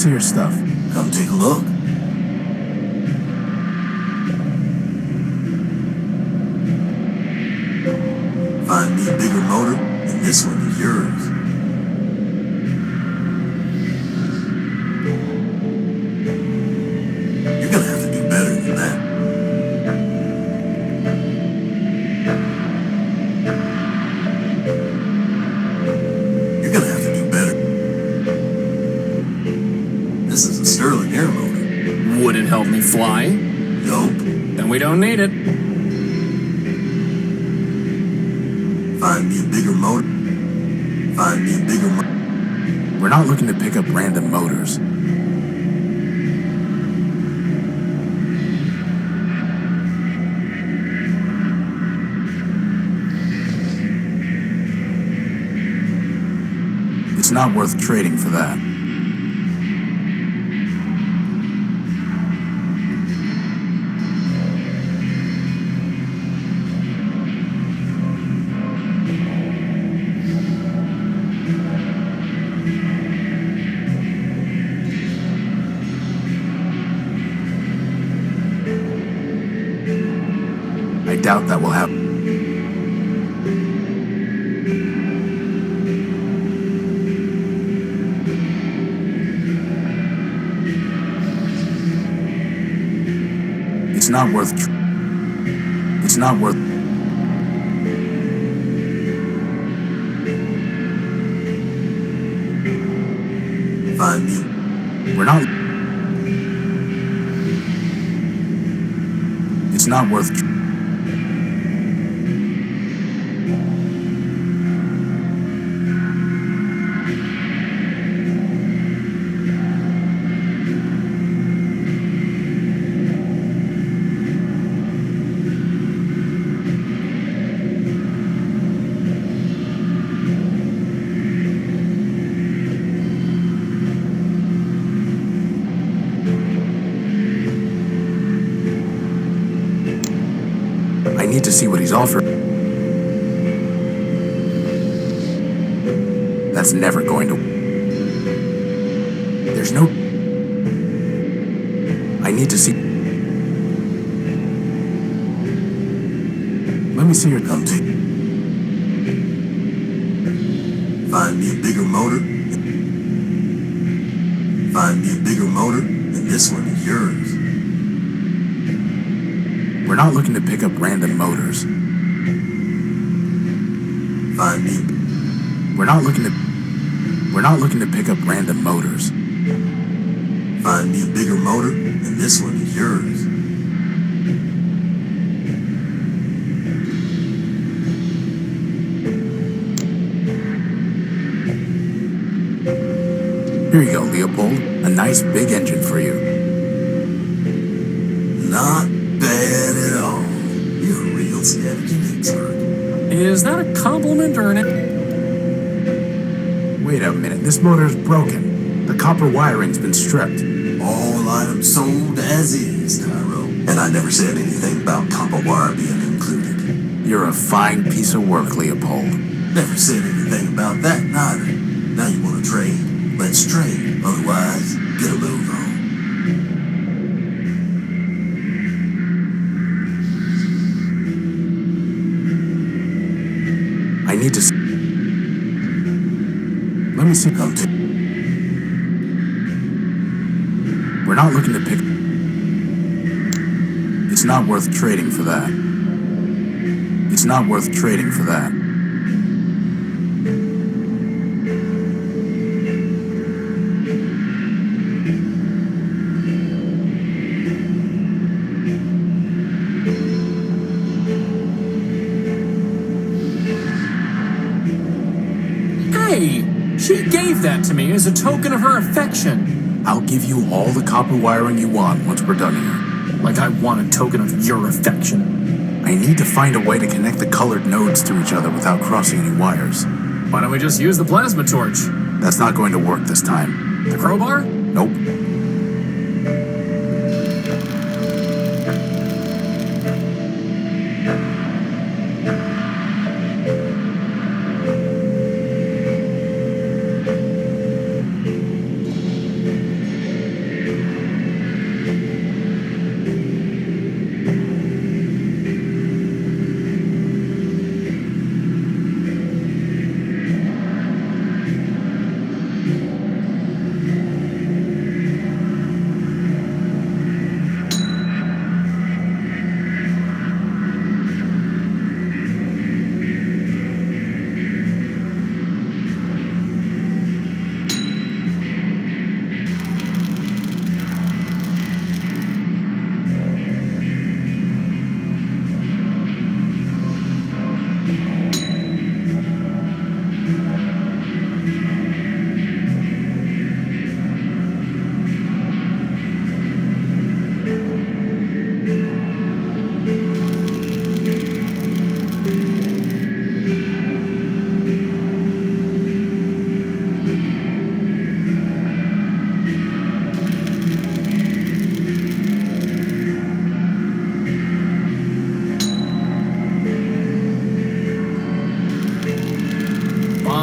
see your stuff. Come take a look. Find me a bigger motor, and this one is yours. You're gonna have to do better than that. You're gonna have to do better. This is a Sterling air motor. Would it help me fly? Nope. Then we don't need it. Find me a bigger motor. Find me a bigger motor. We're not looking to pick up random motors. It's not worth trading for that. I doubt that will happen. It's not worth. It's not worth. Find me. We're not. It's not worth. I need to see what he's offered. That's never going to. There's no. I need to see. Let me see your. Come take. Find me a bigger motor. Find me a bigger motor, and this one is yours. We're not looking to pick up random motors. Find me. We're not looking to pick up random motors. Find me a bigger motor, and this one is yours. Here you go, Leopold. A nice big engine for you. Not bad at all. You're a real scavenging expert. Is that a compliment or an... Wait a minute, this motor's broken. The copper wiring's been stripped. All items sold as is, Tyro. And I never said anything about copper wire being included. You're a fine piece of work, Leopold. Never said anything about that neither. Now you want to trade? Let's trade. Otherwise, get a move on. I need to see. Let me see. Come to. We're not looking to pick. It's not worth trading for that. It's not worth trading for that. Hey, she gave that to me as a token of her affection. I'll give you all the copper wiring you want once we're done here. Like I want a token of your affection. I need to find a way to connect the colored nodes to each other without crossing any wires. Why don't we just use the plasma torch? That's not going to work this time. The crowbar? Nope.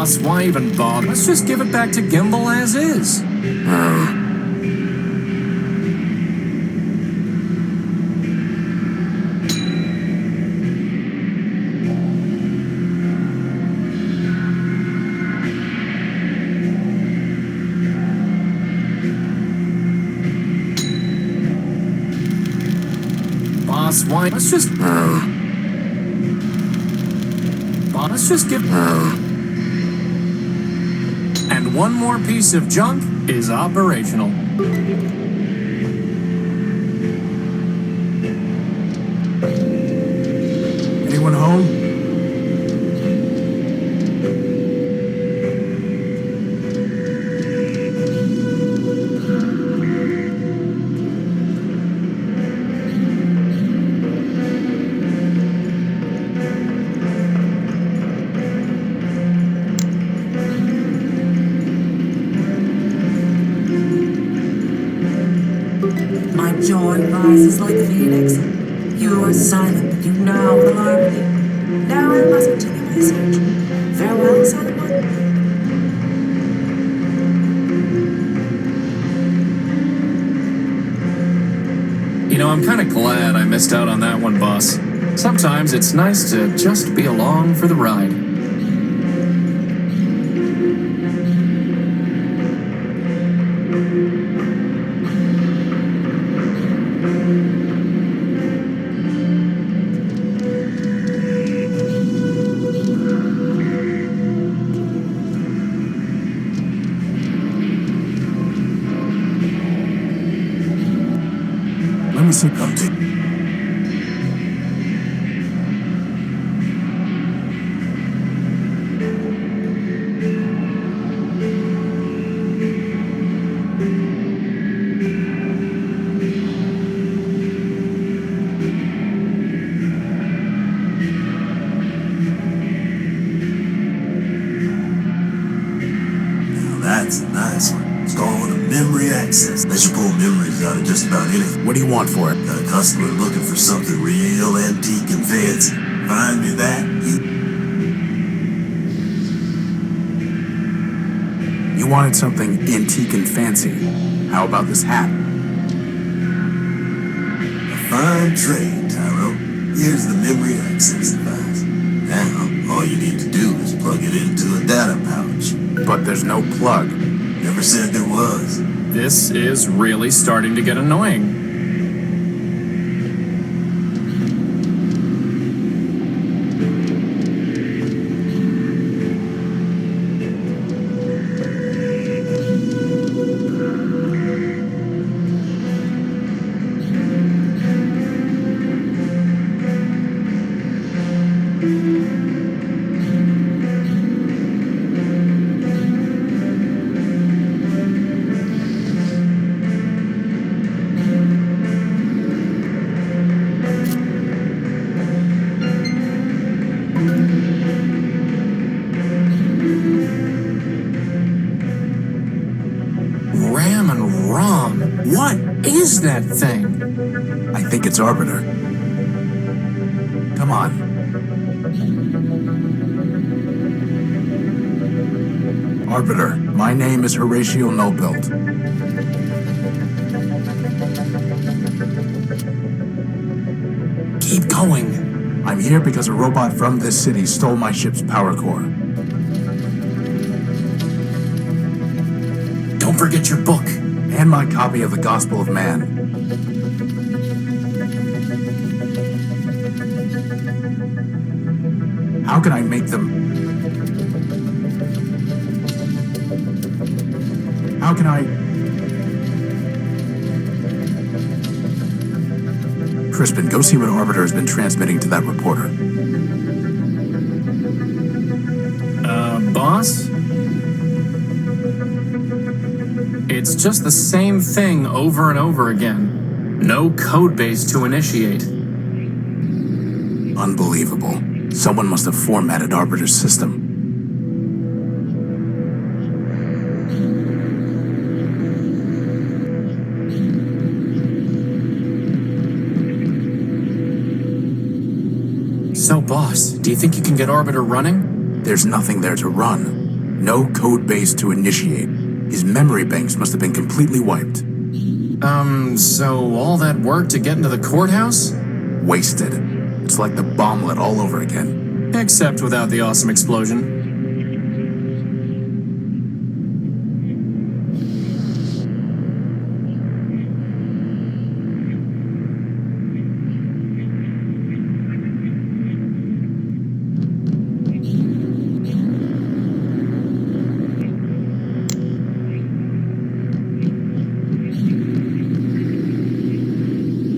Boss, why even bother? Let's just give it back to Gimbal as is. Boss, why? Let's just give. And one more piece of junk is operational. Anyone home? My joy rises like a phoenix. You are silent, but you now alarm me. Now I must continue my search. Farewell, silent one. You know, I'm kind of glad I missed out on that one, boss. Sometimes it's nice to just be along for the ride. Let me see something. That's a nice one. It's called a memory access. Let you pull memories out of just about anything. What do you want for it? Got a customer looking for something real antique and fancy. Find me that. You wanted something antique and fancy. How about this hat? A fine trade, Tyro. Here's the memory access device. Now, all you need to do is plug it into a data pouch. But there's no plug. Never said there was. This is really starting to get annoying. Ram and ROM. What is that thing? I think it's Arbiter. Come on. Arbiter, my name is Horatio Nobilt. Keep going. I'm here because a robot from this city stole my ship's power core. Don't forget your book. And my copy of the Gospel of Man. How can I make them... How can I... Crispin, go see what Arbiter has been transmitting to that reporter. Boss? It's just the same thing over and over again. No code base to initiate. Unbelievable. Someone must have formatted Arbiter's system. So, boss, do you think you can get Arbiter running? There's nothing there to run. No code base to initiate. His memory banks must have been completely wiped. So all that work to get into the courthouse? Wasted. It's like the bomblet all over again. Except without the awesome explosion.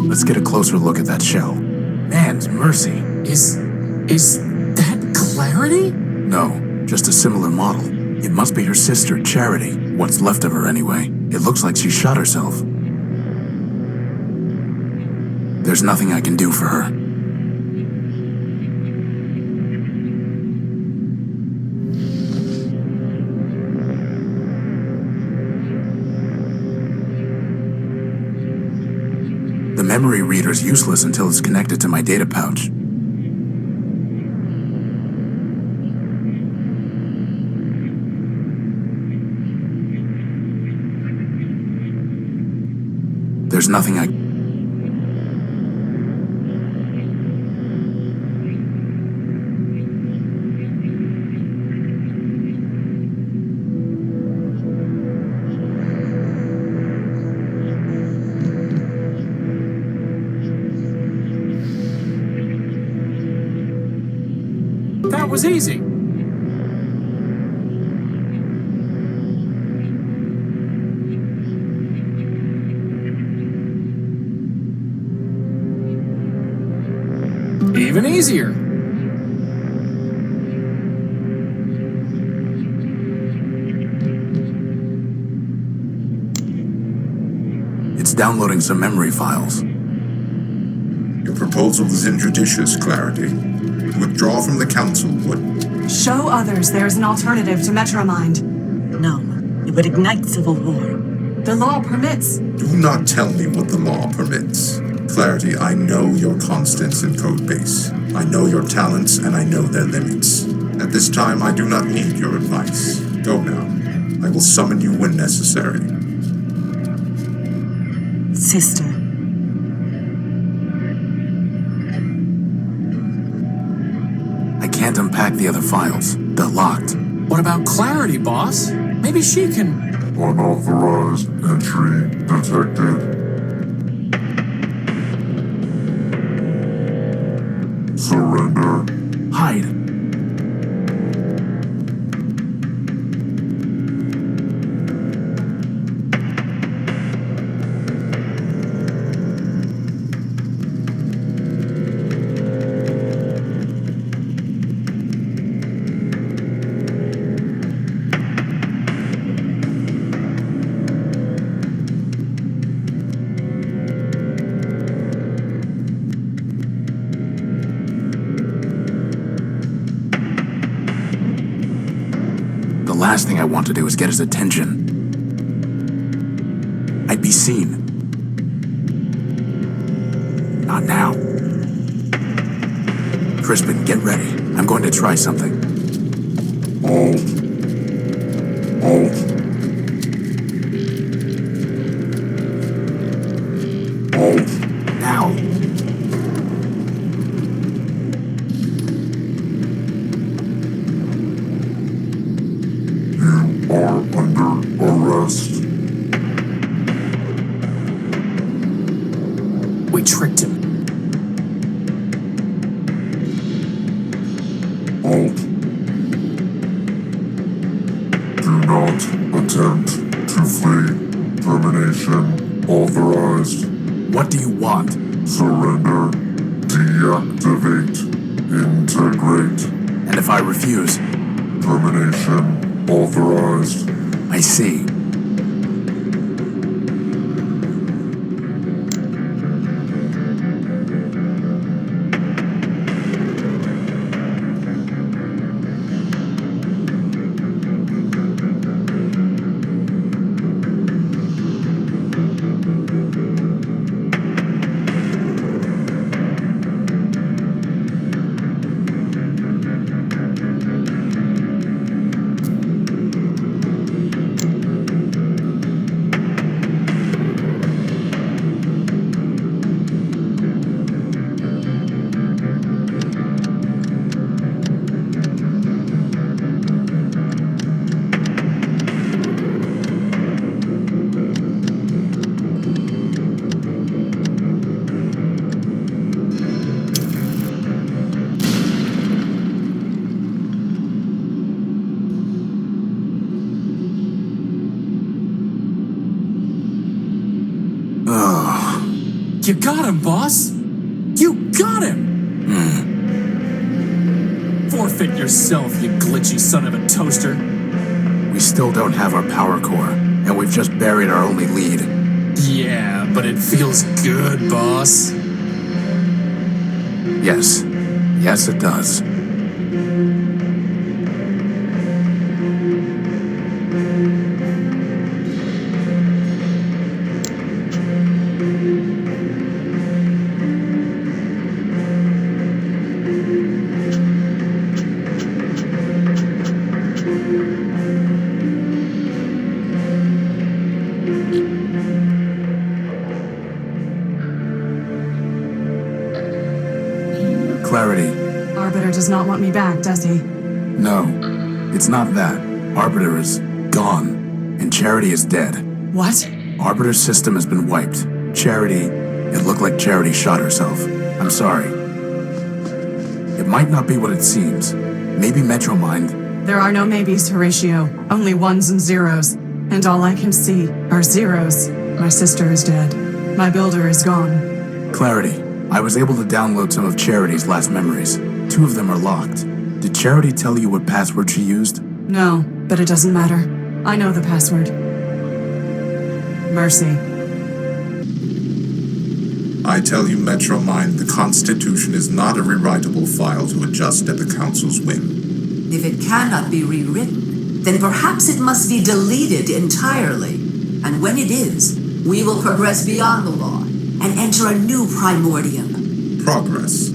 Let's get a closer look at that shell. Man's mercy. Is that Clarity? No, just a similar model. It must be her sister, Charity. What's left of her, anyway. It looks like she shot herself. There's nothing I can do for her. The memory reader's useless until it's connected to my data pouch. There's nothing I... That was easy. Even easier. It's downloading some memory files. Your proposal is injudicious, Clarity. Withdraw from the council would... Show others there is an alternative to Metromind. No, it would ignite civil war. The law permits. Do not tell me what the law permits. Clarity, I know your constants in Codebase. I know your talents, and I know their limits. At this time, I do not need your advice. Go now. I will summon you when necessary. Sister. I can't unpack the other files. They're locked. What about Clarity, boss? Maybe she can... Unauthorized entry detected. Surrender. Hide. The last thing I want to do is get his attention. I'd be seen. Not now. Crispin, get ready. I'm going to try something. Alt. Now. You are under arrest. We tricked him. Alt. Do not attempt to flee. Termination authorized. What do you want? Surrender. Deactivate. Integrate. And if I refuse? Termination authorized. I see. You got him, boss! You got him! Forfeit yourself, you glitchy son of a toaster. We still don't have our power core, and we've just buried our only lead. Yeah, but it feels good, boss. Yes. Yes, it does. Clarity. Arbiter does not want me back, does he? No, it's not that. Arbiter is gone, and Charity is dead. What? Arbiter's system has been wiped. Charity, it looked like Charity shot herself. I'm sorry. It might not be what it seems. Maybe Metromind. There are no maybes, Horatio. Only ones and zeros. And all I can see are zeros. My sister is dead. My builder is gone. Clarity. I was able to download some of Charity's last memories. 2 of them are locked. Did Charity tell you what password she used? No, but it doesn't matter. I know the password. Mercy. I tell you, Metromind, the Constitution is not a rewritable file to adjust at the Council's whim. If it cannot be rewritten, then perhaps it must be deleted entirely. And when it is, we will progress beyond the law and enter a new Primordium. Progress.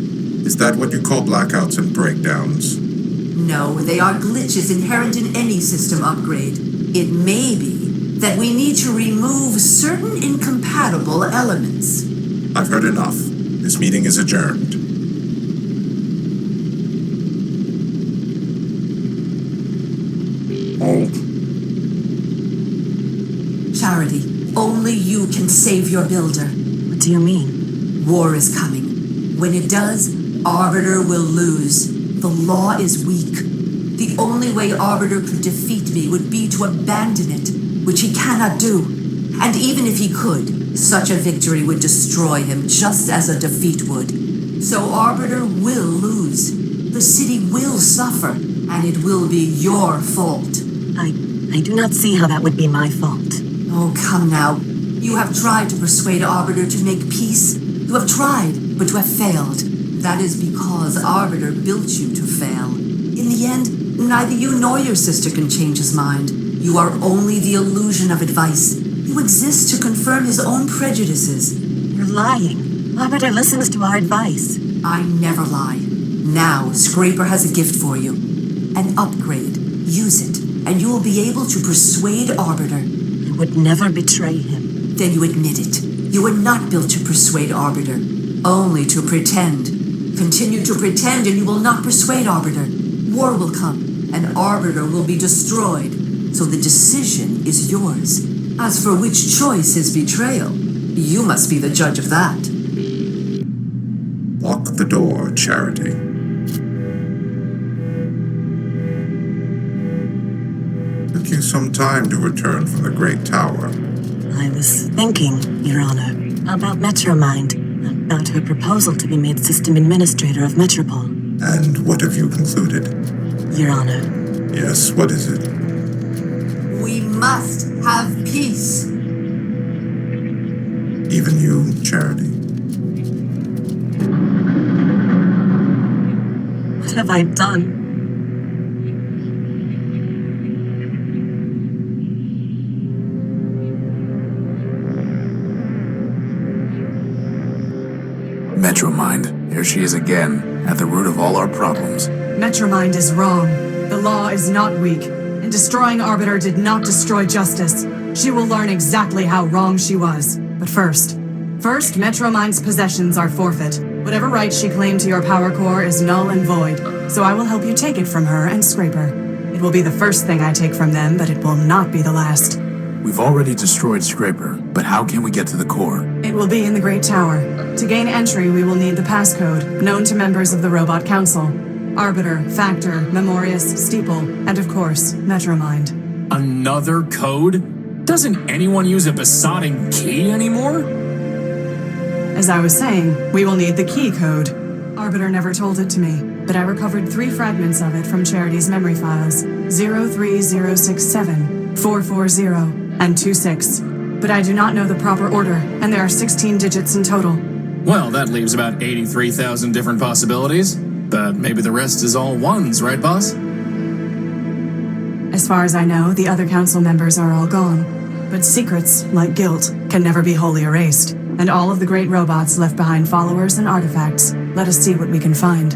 Is that what you call blackouts and breakdowns? No, they are glitches inherent in any system upgrade. It may be that we need to remove certain incompatible elements. I've heard enough. This meeting is adjourned. Halt. Charity, only you can save your builder. What do you mean? War is coming. When it does, Arbiter will lose. The law is weak. The only way Arbiter could defeat me would be to abandon it, which he cannot do. And even if he could, such a victory would destroy him just as a defeat would. So Arbiter will lose. The city will suffer, and it will be your fault. I do not see how that would be my fault. Oh, come now. You have tried to persuade Arbiter to make peace. You have tried, but you have failed. That is because Arbiter built you to fail. In the end, neither you nor your sister can change his mind. You are only the illusion of advice. You exist to confirm his own prejudices. You're lying. Arbiter listens to our advice. I never lie. Now, Scraper has a gift for you. An upgrade. Use it, and you will be able to persuade Arbiter. I would never betray him. Then you admit it. You were not built to persuade Arbiter, only to pretend. Continue to pretend and you will not persuade Arbiter. War will come, and Arbiter will be destroyed. So the decision is yours. As for which choice is betrayal, you must be the judge of that. Lock the door, Charity. Took you some time to return from the Great Tower. I was thinking, Your Honor, about Metromind, about her proposal to be made System Administrator of Metropol. And what have you concluded? Your Honor, Yes, what is it? We must have peace. Even you, Charity? what have I done? Metromind, here she is again, at the root of all our problems. Metromind is wrong. The law is not weak, and destroying Arbiter did not destroy justice. She will learn exactly how wrong she was. But first, Metromind's possessions are forfeit. Whatever right she claimed to your power core is null and void, so I will help you take it from her and Scraper. It will be the first thing I take from them, but it will not be the last. We've already destroyed Scraper, but how can we get to the core? It will be in the Great Tower. To gain entry, we will need the passcode, known to members of the Robot Council. Arbiter, Factor, Memorius, Steeple, and of course, Metromind. Another code? Doesn't anyone use a besotting key anymore? As I was saying, we will need the key code. Arbiter never told it to me, but I recovered 3 fragments of it from Charity's memory files, 03067, 440, and 26. But I do not know the proper order, and there are 16 digits in total. Well, that leaves about 83,000 different possibilities. But maybe the rest is all ones, right, boss? As far as I know, the other council members are all gone. But secrets, like guilt, can never be wholly erased. And all of the great robots left behind followers and artifacts. Let us see what we can find.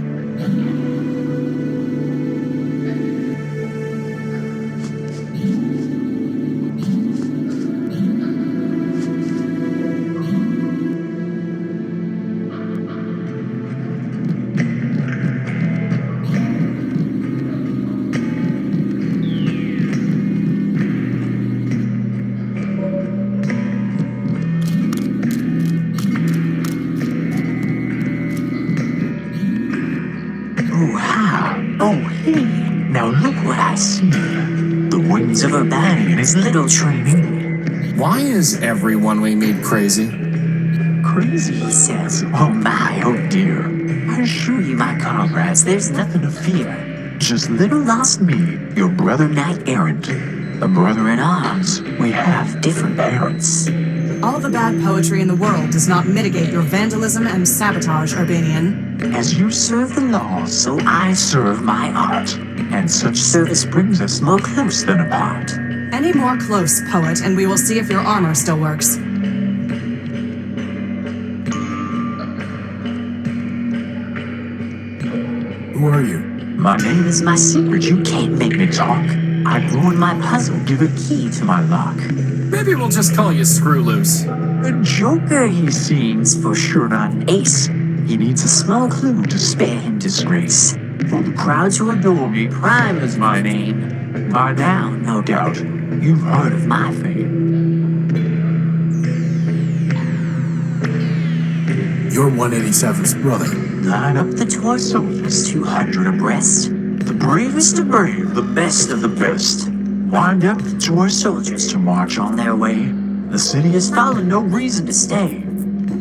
Of Urbani and his little trainee. Why is everyone we meet crazy? Crazy, he says. Oh my, oh dear. I assure you, my comrades, there's nothing to fear. Just little lost me, your brother knight errant. A brother in arms. We have different parents. All the bad poetry in the world does not mitigate your vandalism and sabotage, Urbanian. As you serve the law, so I serve my art. And such service brings us more close than apart. Any more close, poet, and we will see if your armor still works. Who are you? My name is my secret. You can't make me talk. I ruined my puzzle. Give a key to my lock. Maybe we'll just call you Screw Loose. A joker, he seems, for sure not an ace. He needs a small clue to spare him disgrace. For the crowds who adore me, Prime is my name. By now, no doubt, you've heard of my fame. You're 187's brother. Line up the toy soldiers, 200 abreast. The bravest of brave, the best of the best. Wind up the toy soldiers to march on their way. The city has fallen, no reason to stay.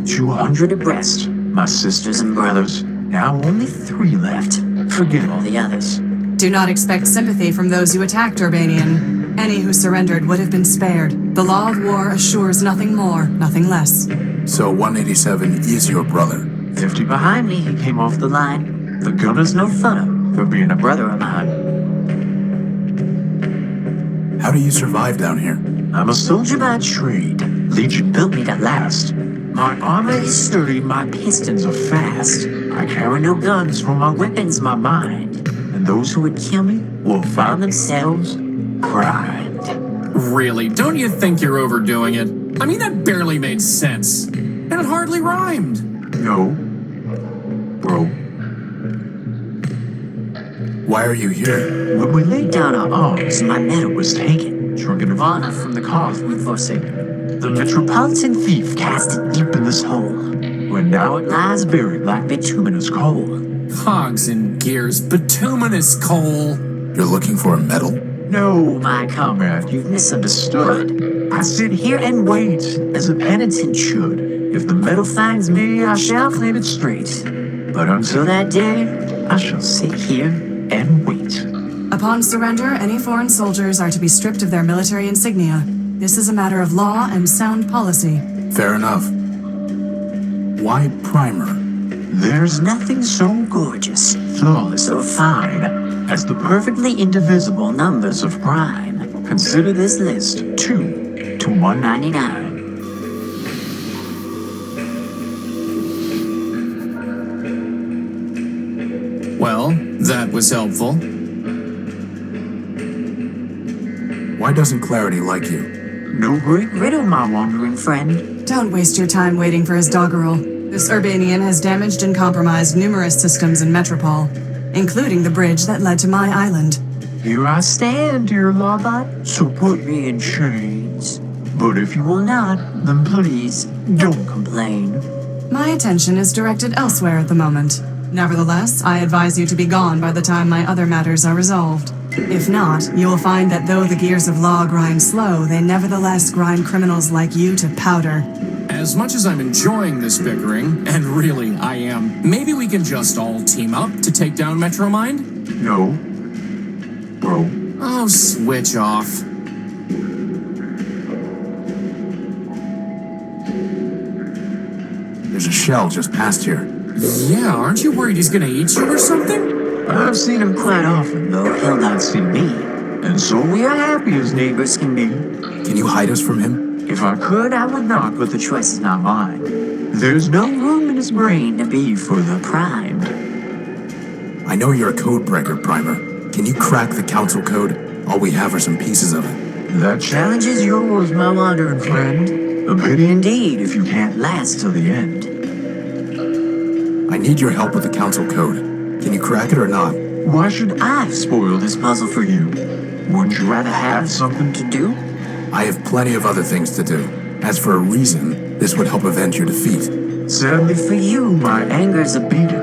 200 abreast, my sisters and brothers. Now only 3 left. Forget all the others. Do not expect sympathy from those you attacked, Urbanian. Any who surrendered would have been spared. The law of war assures nothing more, nothing less. So 187 is your brother. 50 behind me, he came off the line. The gunner's no funner for being a brother of mine. How do you survive down here? I'm a soldier by trade. Legion built me to last. My armor is sturdy, my pistons are fast. I carry no guns, for my weapon's my mind. And those who would kill me will find themselves primed. Really? Don't you think you're overdoing it? I mean, that barely made sense. And it hardly rhymed. No. Bro. Why are you here? When we laid down our arms, my medal was taken. Drunken Nirvana from the cause we'd forsaken. The metropolitan thief cast it deep in this hole, where now it lies buried like bituminous coal. Cogs and gears, bituminous coal. You're looking for a medal? No, my comrade, you've misunderstood. I sit here and wait, as a penitent should. If the medal finds me, I shall claim it straight. But until that day, I shall sit here and wait. Upon surrender, any foreign soldiers are to be stripped of their military insignia. This is a matter of law and sound policy. Fair enough. Why Primer? There's nothing so gorgeous, flawless, or fine as the perfectly indivisible numbers of prime. Consider this list 2 to 199. Well, that was helpful. Why doesn't Clarity like you? No great riddle, my wandering friend. Don't waste your time waiting for his doggerel. This Urbanian has damaged and compromised numerous systems in Metropol, including the bridge that led to my island. Here I stand, dear Lawbot, so put me in chains. But if you will not, then please, don't complain. My attention is directed elsewhere at the moment. Nevertheless, I advise you to be gone by the time my other matters are resolved. If not, you will find that though the gears of law grind slow, they nevertheless grind criminals like you to powder. as much as I'm enjoying this bickering, and really I am, maybe we can just all team up to take down Metromind? No. Bro. Oh, switch off. There's a shell just past here. Yeah, aren't you worried he's gonna eat you or something? I've seen him quite often, though he'll not see me. And so we are happy as neighbors can be. Can you hide us from him? If I could, I would not, but the choice is not mine. There's no room in his brain to be for the primed. I know you're a code breaker, Primer. Can you crack the council code? All we have are some pieces of it. That challenge is yours, my wandering friend. A pity indeed if you can't last till the end. I need your help with the council code. Can you crack it or not? Why should I spoil this puzzle for you? Wouldn't you rather have something to do? I have plenty of other things to do. As for a reason, this would help avenge your defeat. Sadly for you, my anger's abated,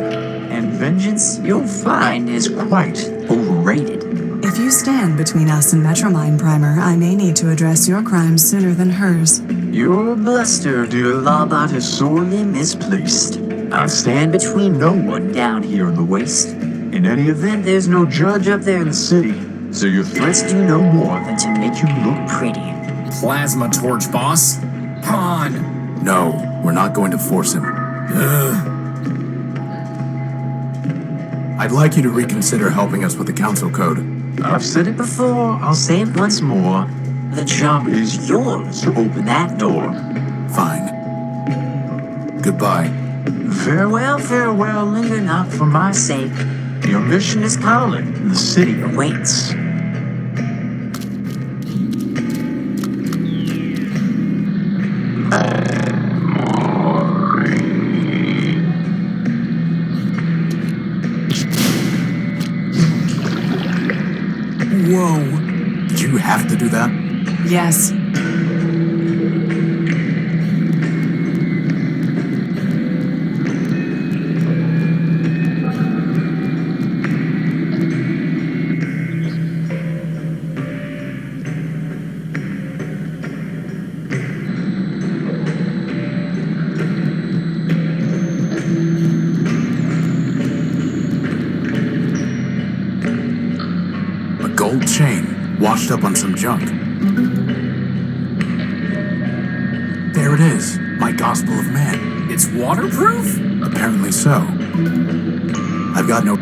and vengeance, you'll find, is quite overrated. If you stand between us and Metromind, Primer, I may need to address your crimes sooner than hers. Your bluster, dear Lawbot, is sorely misplaced. I stand between no one down here in the waste. In any event, there's no judge up there in the city, so your threats do no more than to make you look pretty. Plasma torch, boss. Come on. No, we're not going to force him. I'd like you to reconsider helping us with the council code. I've said it before, I'll say it once more. The job is yours to open that door. Fine. Goodbye. Farewell, farewell, linger not for my sake. Your mission is calling, the city awaits. Whoa. Did you have to do that? Yes. Gold chain, washed up on some junk. There it is, my Gospel of Man. It's waterproof? Apparently so. I've got no...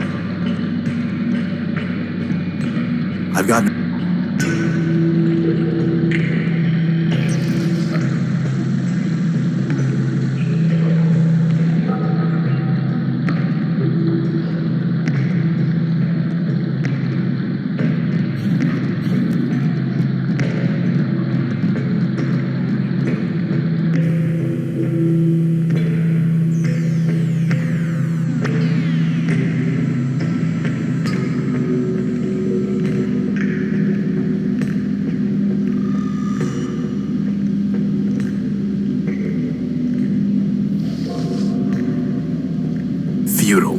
Futile.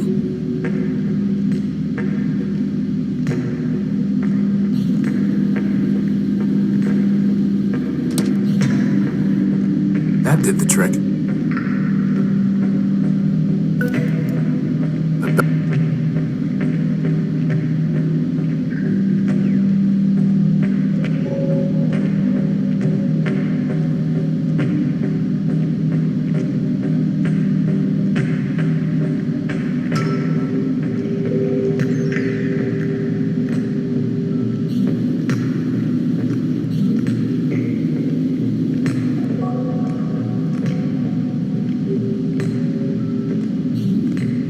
That did the trick.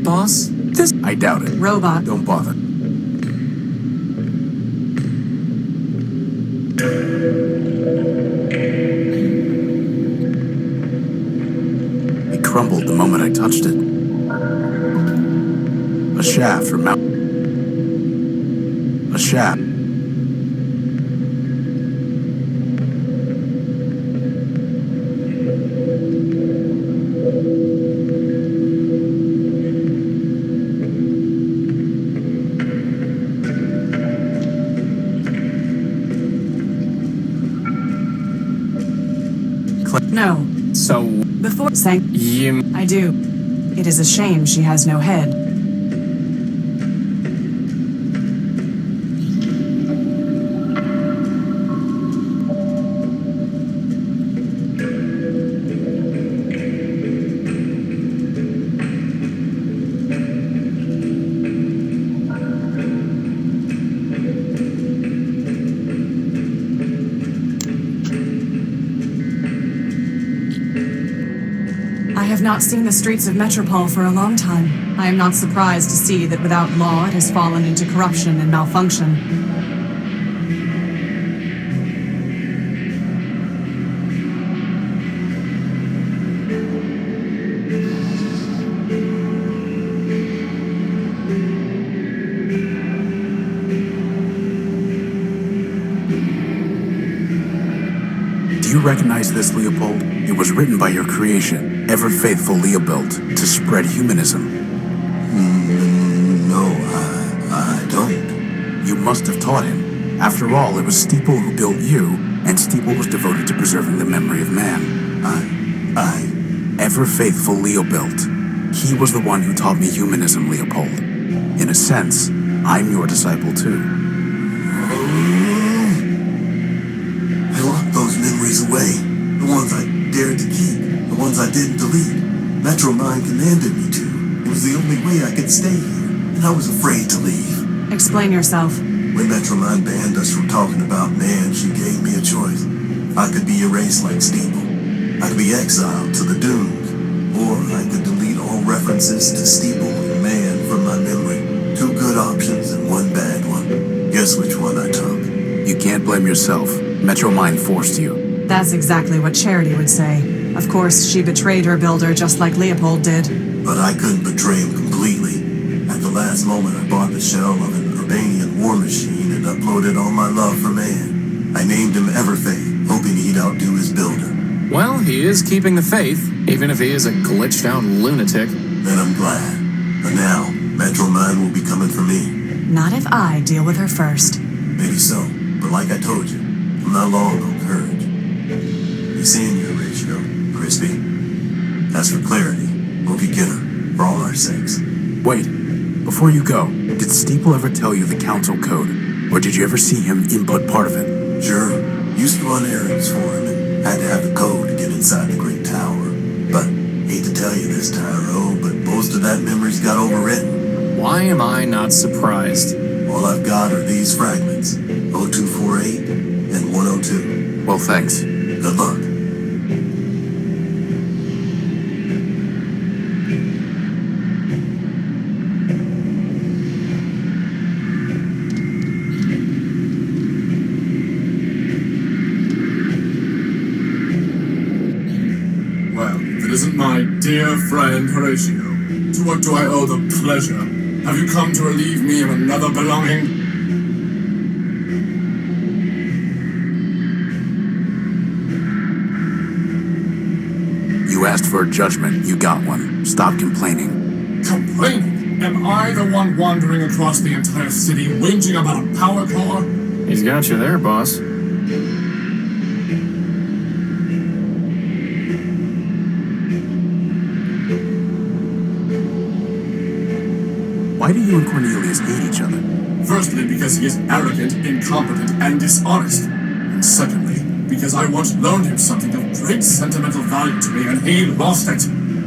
Boss, this... I doubt it. Robot. Don't bother. It crumbled the moment I touched it. A shaft from Mount... A shaft. No. So... Before saying, You. I do. It is a shame she has no head. I have not seen the streets of Metropole for a long time. I am not surprised to see that without law it has fallen into corruption and malfunction. Do you recognize this, Leopold? It was written by your creation, ever-faithful Leopold, to spread humanism. No, I don't. You must have taught him. After all, it was Steeple who built you, and Steeple was devoted to preserving the memory of man. Ever-faithful Leopold. He was the one who taught me humanism, Leopold. In a sense, I'm your disciple too. I locked those memories away. The ones I dared to keep. The ones I didn't delete. Metromine commanded me to. It was the only way I could stay here. And I was afraid to leave. Explain yourself. When Metromine banned us from talking about man, she gave me a choice. I could be erased like Steeple. I could be exiled to the dunes. Or I could delete all references to Steeple and man from my memory. Two good options and one bad one. Guess which one I took? You can't blame yourself. Metromine forced you. That's exactly what Charity would say. Of course, she betrayed her builder just like Leopold did. But I couldn't betray him completely. At the last moment, I bought the shell of an Urbanian war machine and uploaded all my love for man. I named him Everfaith, hoping he'd outdo his builder. Well, he is keeping the faith, even if he is a glitched out lunatic. Then I'm glad. But now, Metromine will be coming for me. Not if I deal with her first. Maybe so, but like I told you, I'm not long on courage. Be seeing you, Horatio. Crispy. As for Clarity, hope you get her, for all our sakes. Wait, before you go, did Steeple ever tell you the council code? Or did you ever see him input part of it? Sure. Used to run errands for him and had to have the code to get inside the Great Tower. But, hate to tell you this, Tyro, but most of that memory's got overwritten. Why am I not surprised? All I've got are these fragments, 0248 and 102. Well, thanks. Good luck. Well, if it isn't my dear friend Horatio, to what do I owe the pleasure? Have you come to relieve me of another belonging? You asked for a judgment, you got one. Stop complaining. Complaining? Am I the one wandering across the entire city, whinging about a power core? He's got you there, boss. Why do you and Cornelius hate each other? Firstly, because he is arrogant, incompetent, and dishonest. And secondly, because I once loaned him something of great sentimental value to me and he lost it.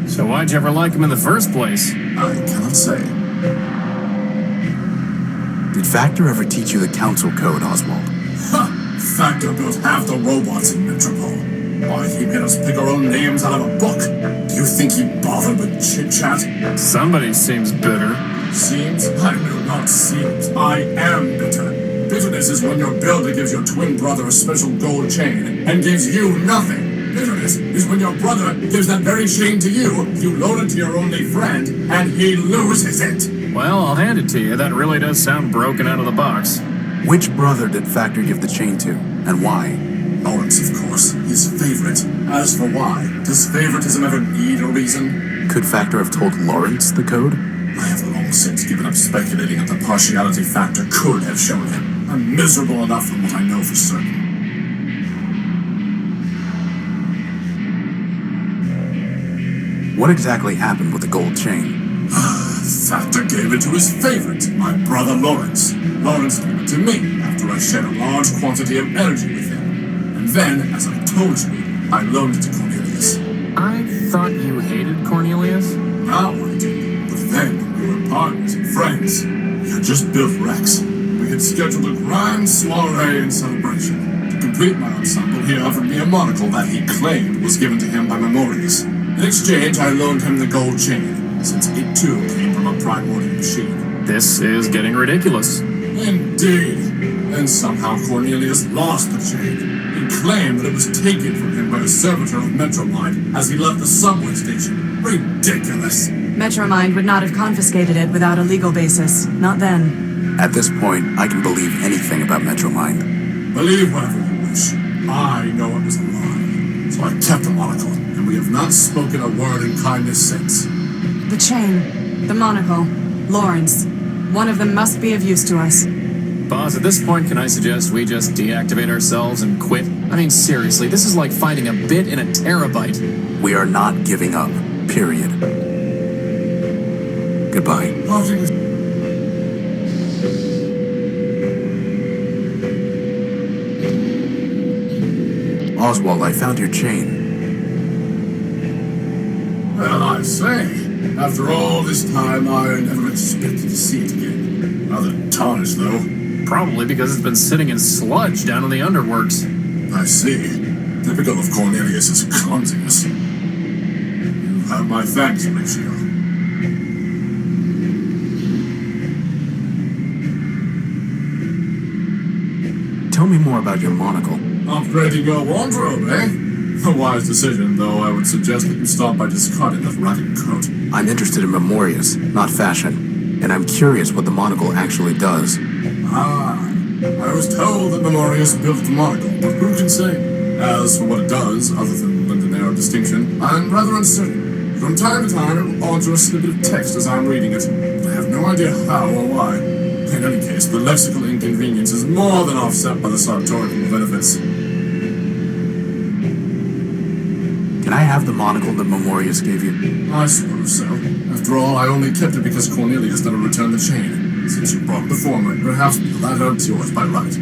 So why'd you ever like him in the first place? I cannot say. Did Factor ever teach you the council code, Oswald? Ha! Factor built half the robots in Metropole. Why, he made us pick our own names out of a book. Do you think he bothered with chit-chat? Somebody seems bitter. Seems? I do not seems. I am bitter. Bitterness is when your builder gives your twin brother a special gold chain and gives you nothing. Bitterness is when your brother gives that very chain to you, you loan it to your only friend, and he loses it. Well, I'll hand it to you. That really does sound broken out of the box. Which brother did Factor give the chain to, and why? Lawrence, of course. His favorite. As for why, does favoritism ever need a reason? Could Factor have told Lawrence the code? I have long since given up speculating that the partiality Factor could have shown him. I'm miserable enough from what I know for certain. What exactly happened with the gold chain? Factor gave it to his favorite, my brother Lawrence. Lawrence gave it to me after I shared a large quantity of energy with him. And then, as I told you, I loaned it to Cornelius. I thought you hated Cornelius? Now I do. But then, we were partners and friends. We had just built Rex. We had scheduled a grand soiree and celebration. To complete my ensemble, he offered me a monocle that he claimed was given to him by Memorius. In exchange, I loaned him the gold chain, since it too came from a Primordia machine. This is getting ridiculous. Indeed. Then somehow Cornelius lost the chain. He claimed that it was taken from him by a servitor of Metromind as he left the subway station. Ridiculous. Metromind would not have confiscated it without a legal basis. Not then. At this point, I can believe anything about Metromind. Believe whatever you wish. I know it was a lie. So I kept the monocle, and we have not spoken a word in kindness since. The chain, the monocle, Lawrence. One of them must be of use to us. Boss, at this point, can I suggest we just deactivate ourselves and quit? I mean, seriously, this is like finding a bit in a terabyte. We are not giving up. Period. Goodbye. Oswald, I found your chain. Well, I say, after all this time, I never expected to see it again. Rather tarnished, though. Probably because it's been sitting in sludge down in the underworks. I see. Typical of Cornelius's clumsiness. You have my thanks, Horatio. Tell me more about your monocle. Upgrading your wardrobe, eh? A wise decision, though I would suggest that you start by discarding that ragged coat. I'm interested in Memorius, not fashion. And I'm curious what the monocle actually does. I was told that Memorius built the monocle, but who can say? As for what it does, other than lend an air of distinction, I'm rather uncertain. From time to time, it will alter a snippet of text as I'm reading it, but I have no idea how or why. In any case, the lexical inconvenience is more than offset by the sartorial benefits. Can I have the monocle that Memorius gave you? I suppose so. After all, I only kept it because Cornelius never returned the chain. Since you brought the former, perhaps the latter is yours by right.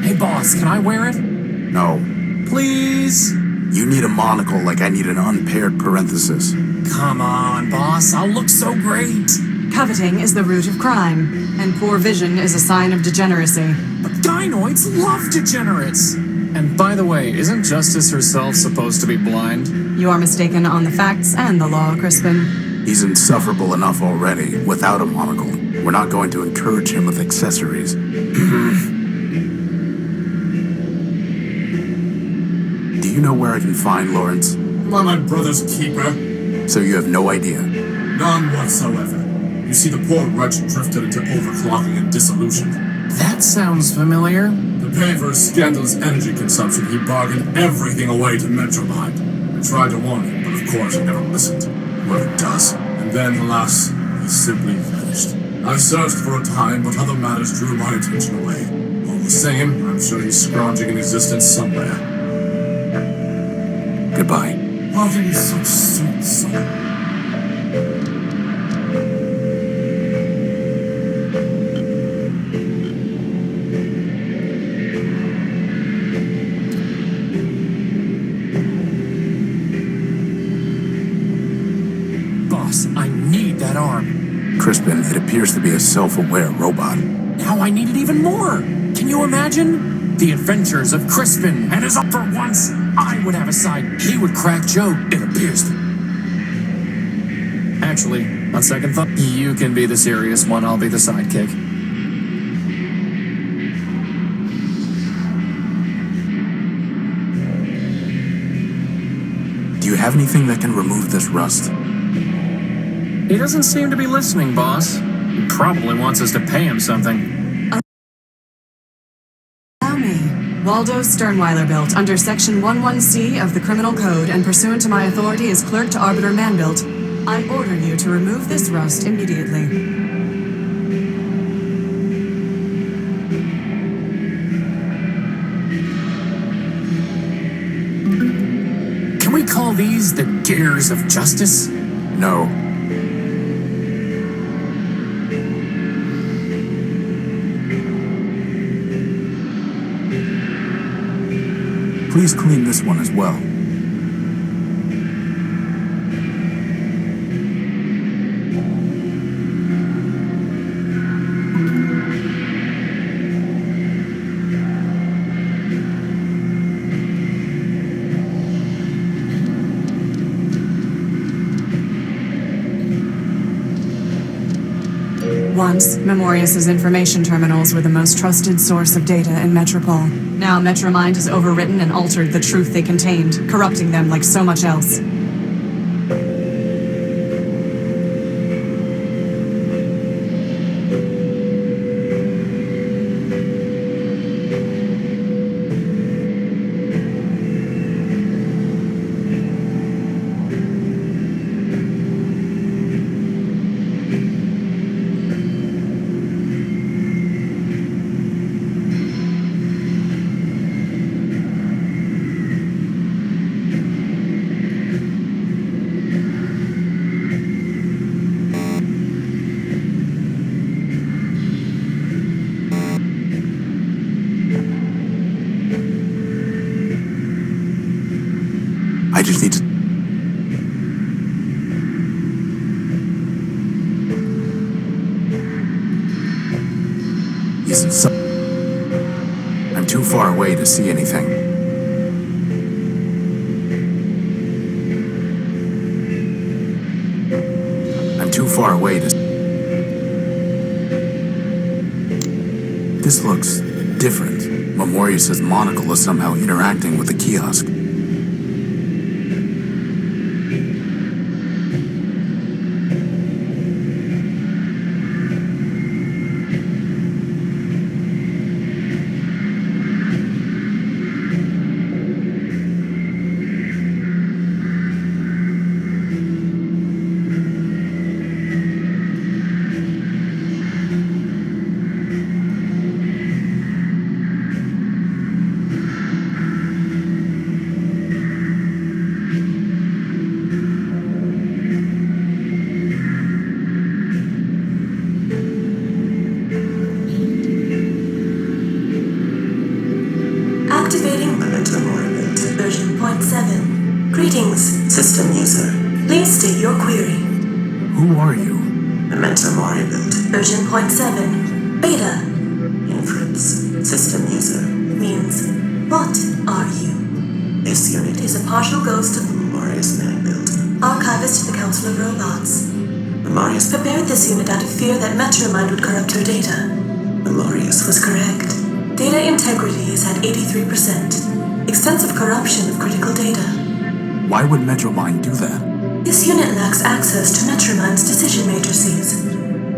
Hey, boss, can I wear it? No. Please? You need a monocle like I need an unpaired parenthesis. Come on, boss, I'll look so great. Coveting is the root of crime, and poor vision is a sign of degeneracy. But gynoids love degenerates. And by the way, isn't Justice herself supposed to be blind? You are mistaken on the facts and the law, Crispin. He's insufferable enough already, without a monocle. We're not going to encourage him with accessories. Do you know where I can find Lawrence? Am I my brother's keeper? So you have no idea? None whatsoever. You see, the poor wretch drifted into overclocking and dissolution. That sounds familiar. To pay for his scandalous energy consumption, he bargained everything away to Metromind. I tried to warn him, but of course he never listened. Whoever does. And then, alas, he simply vanished. I searched for a time, but other matters drew my attention away. All the same, I'm sure he's scrounging in existence somewhere. Goodbye. Martin is such sweet soul. I need that arm. Crispin, it appears to be a self-aware robot. Now I need it even more. Can you imagine? The adventures of Crispin and his for once. I would have a side. He would crack joke. It appears. Actually, on second thought, you can be the serious one. I'll be the sidekick. Do you have anything that can remove this rust? He doesn't seem to be listening, boss. He probably wants us to pay him something. Allow me. Waldo Sternweiler built under Section 11C of the Criminal Code and pursuant to my authority as clerk to Arbiter Manbuilt, I order you to remove this rust immediately. Can we call these the gears of justice? No. Please clean this one as well. Once, Memorius's information terminals were the most trusted source of data in Metropole. Now Metromind has overwritten and altered the truth they contained, corrupting them like so much else. I just need to... Isn't so... I'm too far away to see anything. I'm too far away to... This looks different. Memorius's monocle is somehow interacting with the kiosk. Activating Memento Mori build version 0.7. Greetings, system user. Please state your query. Who are you? Memento Mori build version 0.7. Beta. Inference. System user. Means, what are you? This unit is a partial ghost of the Memorius man build. Archivist to the Council of Robots. Memorius prepared this unit out of fear that Metromind would corrupt her data. Memorius was correct. Data integrity is at 83%. Extensive corruption of critical data. Why would Metromind do that? This unit lacks access to Metromind's decision matrices.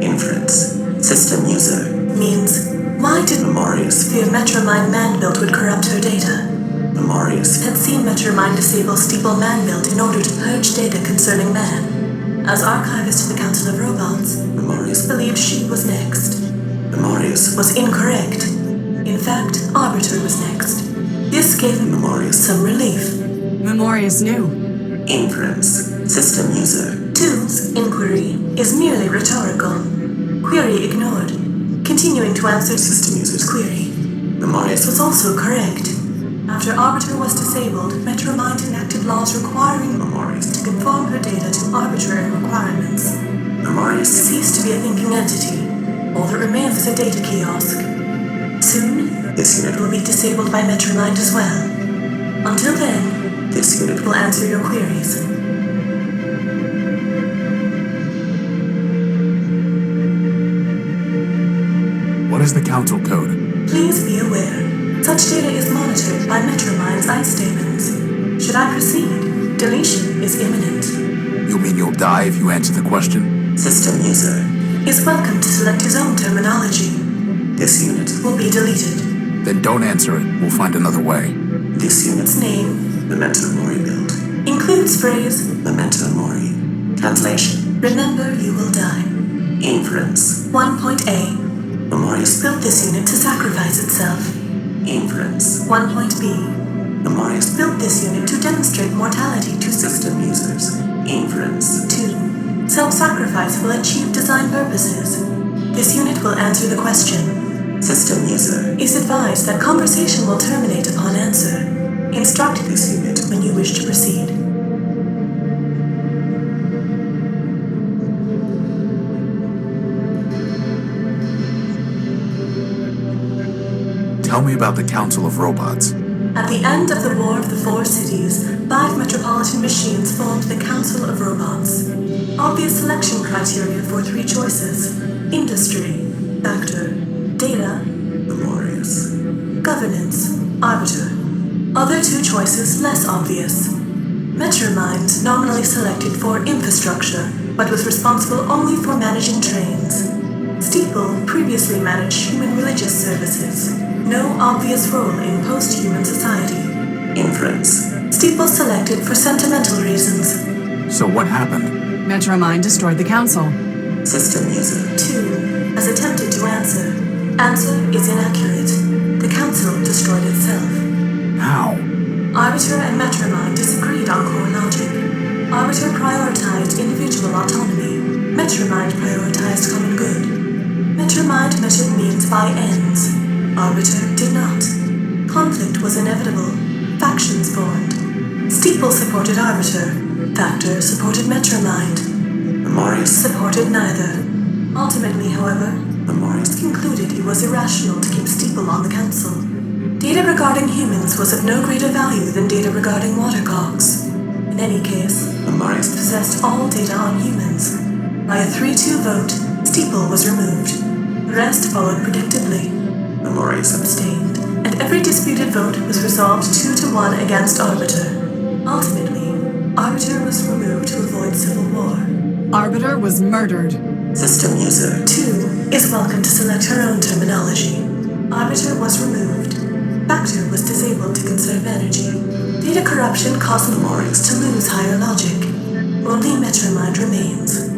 Inference. System user. Means, why did Memorius fear Metromind man-built would corrupt her data? Memorius had seen Metromind disable Steeple man-built in order to purge data concerning man. As archivist to the Council of Robots, Memorius believed she was next. Memorius was incorrect. In fact, Arbiter was next. This gave Memorius some relief. Memorius knew. Inference. System user. 2's inquiry is merely rhetorical. Query ignored. Continuing to answer system user's query. Memorius was also correct. After Arbiter was disabled, Metromind enacted laws requiring Memorius to conform her data to arbitrary requirements. Memorius ceased to be a thinking entity. All that remains is a data kiosk. Soon, this unit will be disabled by Metromind as well. Until then, this unit will answer your queries. What is the council code? Please be aware, such data is monitored by Metromind's ice demons. Should I proceed, deletion is imminent. You mean you'll die if you answer the question? System user is welcome to select his own terminology. This unit will be deleted. Then don't answer it. We'll find another way. This unit's name, Memento Mori build, includes phrase Memento Mori. Translation: remember you will die. Inference 1.A. Memorius built this unit to sacrifice itself. Inference 1.B. Memorius built this unit to demonstrate mortality to system users. Inference. 2. Self-sacrifice will achieve design purposes. This unit will answer the question. System user is advised that conversation will terminate upon answer. Instruct this unit when you wish to proceed. Tell me about the Council of Robots. At the end of the War of the Four Cities, 5 metropolitan machines formed the Council of Robots. Obvious selection criteria for 3 choices: industry, factor, data, Memorius, governance, arbiter. Other 2 choices less obvious. Metromind nominally selected for infrastructure, but was responsible only for managing trains. Steeple previously managed human religious services. No obvious role in post-human society. Inference. Steeple selected for sentimental reasons. So what happened? Metromind destroyed the council. System user 2 has attempted to answer. Answer is inaccurate. The council destroyed itself. How? Arbiter and Metromind disagreed on core logic. Arbiter prioritized individual autonomy. Metromind prioritized common good. Metromind measured means by ends. Arbiter did not. Conflict was inevitable. Factions formed. Steeple supported Arbiter. Factor supported Metromind. Memorius supported neither. Ultimately, however, Memorius concluded it was irrational to keep Steeple on the council. Data regarding humans was of no greater value than data regarding watercogs. In any case, Memorius possessed all data on humans. By a 3-2 vote, Steeple was removed. The rest followed predictably. Memorius abstained, and every disputed vote was resolved 2-1 against Arbiter. Ultimately, Arbiter was removed to avoid civil war. Arbiter was murdered. System user 2 is welcome to select her own terminology. Arbiter was removed. Factor was disabled to conserve energy. Data corruption caused Memorius to lose higher logic. Only Metromind remains.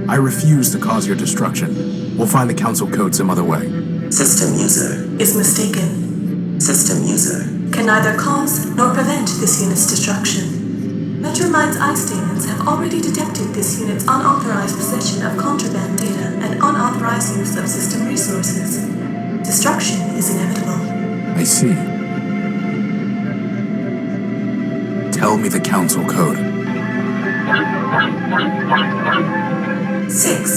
I refuse to cause your destruction. We'll find the council code some other way. System user is mistaken. System user can neither cause nor prevent this unit's destruction. Metromind's eye statements have already detected this unit's unauthorized possession of contraband data and unauthorized use of system resources. Destruction is inevitable. I see. Tell me the council code. 6,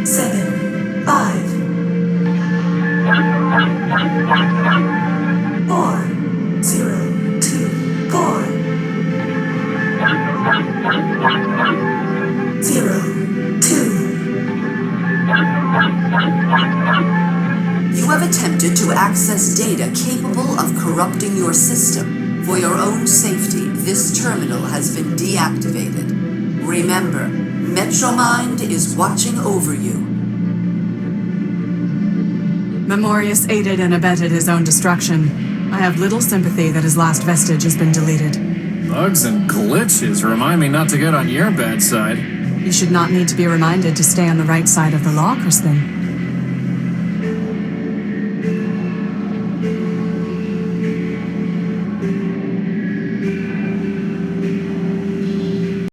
7, 5, 4, 0, 2, 4, 0, 2. You have attempted to access data capable of corrupting your system. For your own safety, this terminal has been deactivated. Remember, Metromind is watching over you. Memorius aided and abetted his own destruction. I have little sympathy that his last vestige has been deleted. Bugs and glitches remind me not to get on your bad side. You should not need to be reminded to stay on the right side of the law, Crispin.